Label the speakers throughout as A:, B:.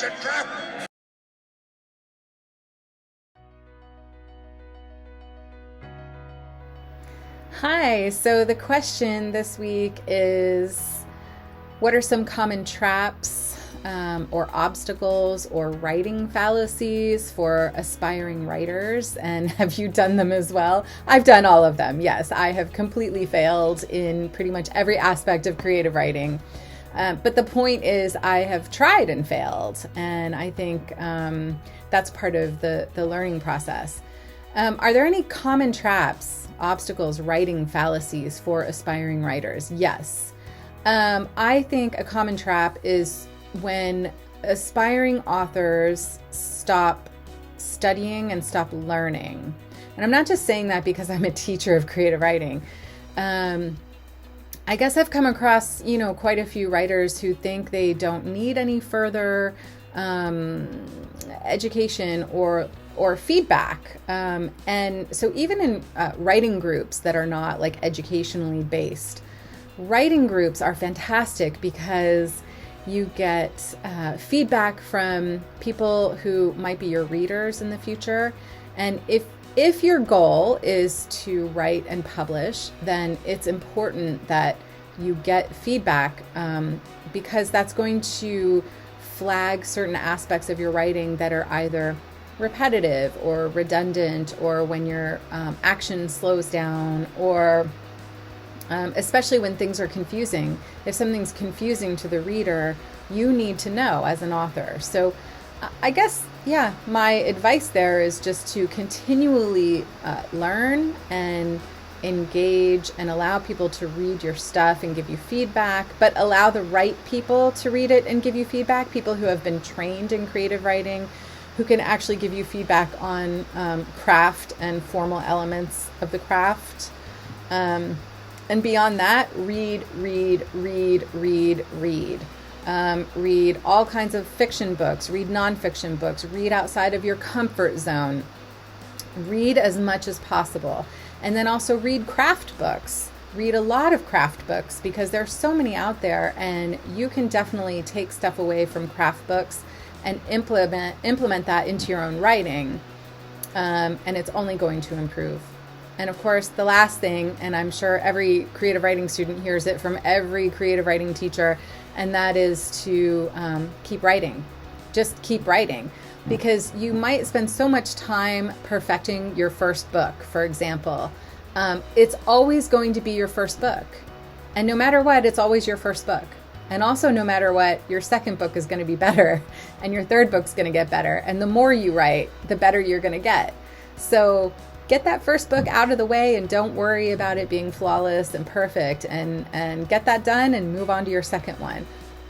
A: a trap!
B: Hi, so the question this week is, what are some common traps or obstacles or writing fallacies for aspiring writers? And have you done them as well? I've done all of them. Yes, I have completely failed in pretty much every aspect of creative writing. But the point is, I have tried and failed. And I think that's part of the learning process. Are there any common traps, obstacles, writing fallacies for aspiring writers? Yes. I think a common trap is when aspiring authors stop studying and stop learning. And I'm not just saying that because I'm a teacher of creative writing. I guess I've come across, quite a few writers who think they don't need any further education or feedback. And so even in writing groups that are not like educationally based, writing groups are fantastic because you get feedback from people who might be your readers in the future. And if your goal is to write and publish, then it's important that you get feedback because that's going to flag certain aspects of your writing that are either repetitive or redundant, or when your action slows down, or especially when things are confusing. If something's confusing to the reader, you need to know as an author. So I guess, my advice there is just to continually learn and engage and allow people to read your stuff and give you feedback, but allow the right people to read it and give you feedback, people who have been trained in creative writing, who can actually give you feedback on craft and formal elements of the craft. And beyond that, read. Read all kinds of fiction books, read nonfiction books, read outside of your comfort zone. Read as much as possible. And then also read craft books. Read a lot of craft books because there's so many out there, and you can definitely take stuff away from craft books and implement that into your own writing. And it's only going to improve. And of course, the last thing, and I'm sure every creative writing student hears it from every creative writing teacher, and that is to keep writing. Just keep writing. Because you might spend so much time perfecting your first book, for example. It's always going to be your first book. And no matter what, it's always your first book. And also, no matter what, your second book is going to be better, and your third book's going to get better. And the more you write, the better you're going to get. So get that first book out of the way and don't worry about it being flawless and perfect, and get that done and move on to your second one.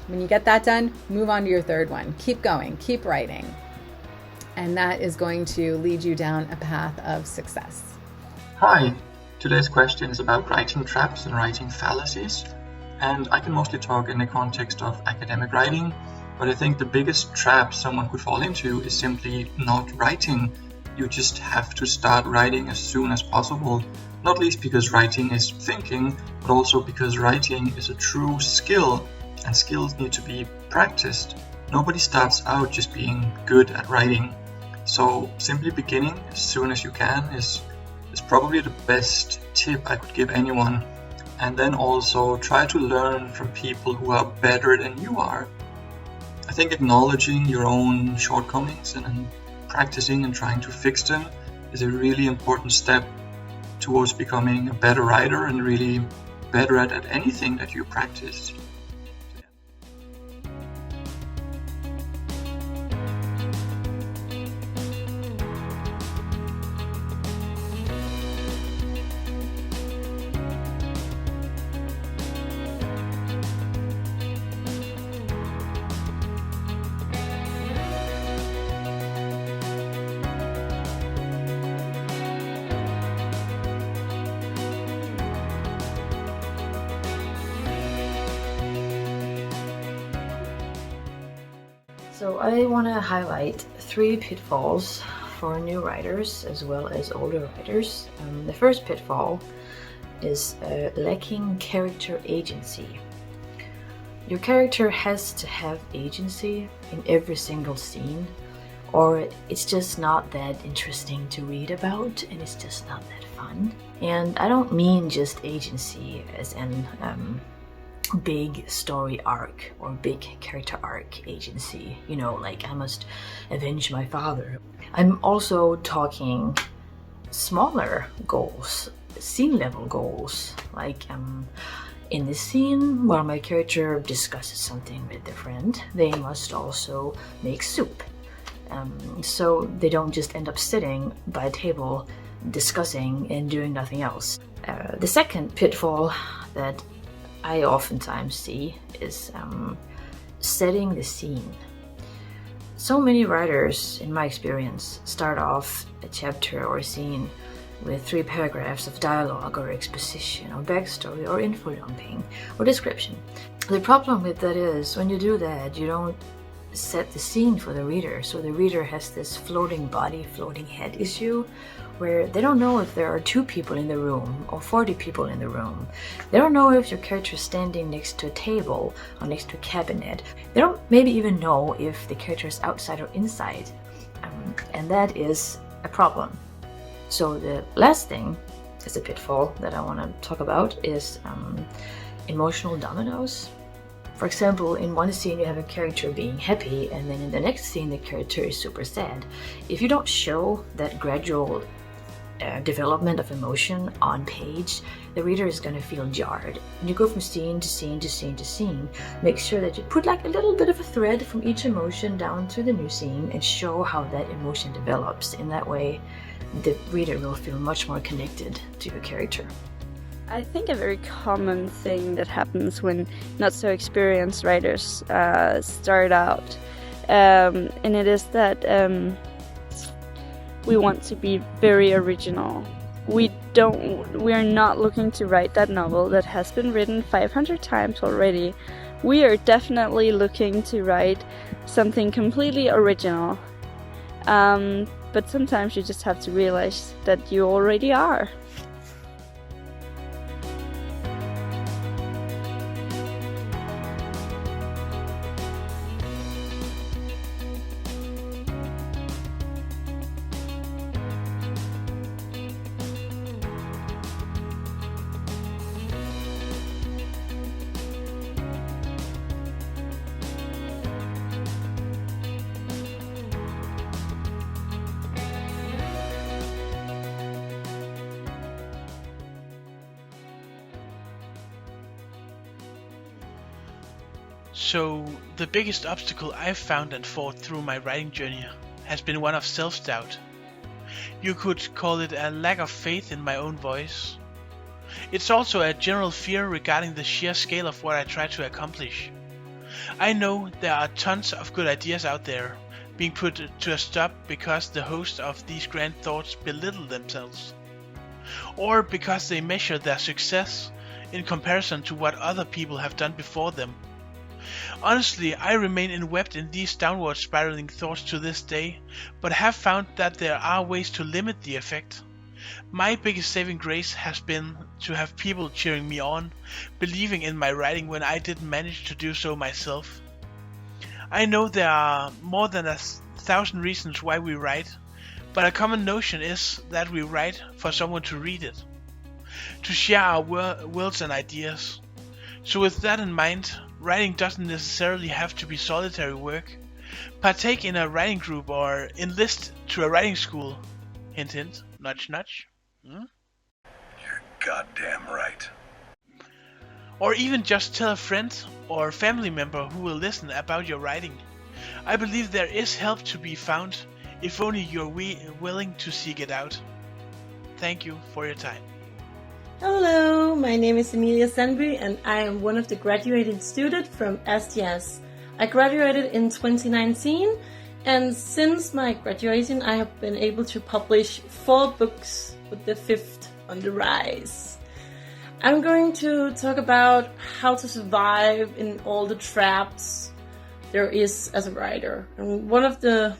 B: When you get that done, move on to your third one. Keep going, keep writing. And that is going to lead you down a path of success.
C: Hi, today's question is about writing traps and writing fallacies. And I can mostly talk in the context of academic writing, but I think the biggest trap someone could fall into is simply not writing. You just have to start writing as soon as possible, not least because writing is thinking, but also because writing is a true skill, and skills need to be practiced. Nobody starts out just being good at writing. So simply beginning as soon as you can is probably the best tip I could give anyone. And then also try to learn from people who are better than you are. I think acknowledging your own shortcomings and practicing and trying to fix them is a really important step towards becoming a better writer and really better at anything that you practice.
D: So I want to highlight 3 pitfalls for new writers as well as older writers. The first pitfall is lacking character agency. Your character has to have agency in every single scene, or it's just not that interesting to read about, and it's just not that fun. And I don't mean just agency as in big story arc or big character arc agency, like I must avenge my father. I'm also talking smaller goals, scene level goals, like in this scene while my character discusses something with their friend, they must also make soup. So they don't just end up sitting by a table discussing and doing nothing else. The second pitfall that I oftentimes see is setting the scene. So many writers, in my experience, start off a chapter or a scene with 3 paragraphs of dialogue or exposition or backstory or info dumping or description. The problem with that is when you do that, you don't set the scene for the reader, so the reader has this floating body, floating head issue where they don't know if there are 2 people in the room or 40 people in the room. They don't know if your character is standing next to a table or next to a cabinet. They don't maybe even know if the character is outside or inside, and that is a problem. So the last thing is a pitfall that I want to talk about is emotional dominoes. For example, in one scene you have a character being happy, and then in the next scene the character is super sad. If you don't show that gradual development of emotion on page, the reader is going to feel jarred. When you go from scene to scene to scene to scene, make sure that you put like a little bit of a thread from each emotion down to the new scene and show how that emotion develops. In that way, the reader will feel much more connected to your character.
A: I think a very common thing that happens when not so experienced writers start out, and it is that we want to be very original. We are not looking to write that novel that has been written 500 times already. We are definitely looking to write something completely original. But sometimes you just have to realize that you already are.
E: So, the biggest obstacle I've found and fought through my writing journey has been one of self-doubt. You could call it a lack of faith in my own voice. It's also a general fear regarding the sheer scale of what I try to accomplish. I know there are tons of good ideas out there being put to a stop because the hosts of these grand thoughts belittle themselves, or because they measure their success in comparison to what other people have done before them. Honestly, I remain enwrapped in these downward spiraling thoughts to this day, but have found that there are ways to limit the effect. My biggest saving grace has been to have people cheering me on, believing in my writing when I didn't manage to do so myself. I know there are more than 1,000 reasons why we write, but a common notion is that we write for someone to read it, to share our worlds and ideas. So with that in mind, writing doesn't necessarily have to be solitary work. Partake in a writing group or enlist to a writing school. Hint hint, nudge nudge.
F: You're goddamn right.
E: Or even just tell a friend or family member who will listen about your writing. I believe there is help to be found if only you're willing to seek it out. Thank you for your time.
G: Hello, my name is Emilie and I am one of the graduating students from STS. I graduated in 2019, and since my graduation I have been able to publish 4 books, with the 5th on the rise. I'm going to talk about how to survive in all the traps there is as a writer. And one of the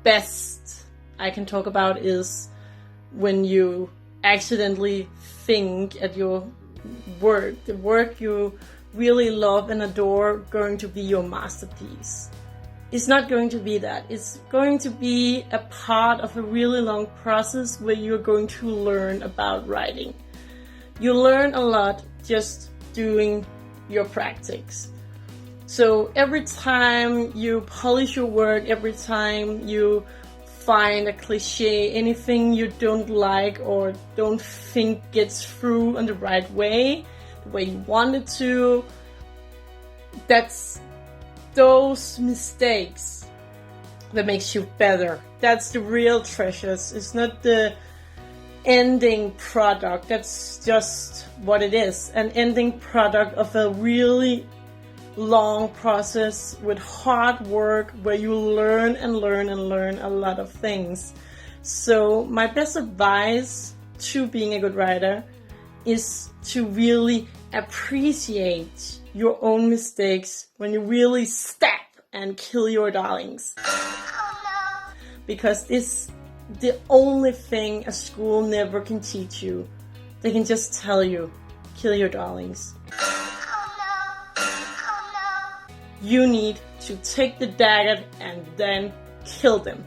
G: best I can talk about is when you accidentally think at your work, the work you really love and adore going to be your masterpiece. It's not going to be that. It's going to be a part of a really long process where you're going to learn about writing. You learn a lot just doing your practice. So every time you polish your work, every time you find a cliche, anything you don't like or don't think gets through in the right way, the way you want it to, that's those mistakes that makes you better. That's the real treasures. It's not the ending product. That's just what it is. An ending product of a really long process with hard work where you learn and learn and learn a lot of things. So my best advice to being a good writer is to really appreciate your own mistakes when you really step and kill your darlings. Because it's the only thing a school never can teach you. They can just tell you, kill your darlings. You need to take the dagger and then kill them.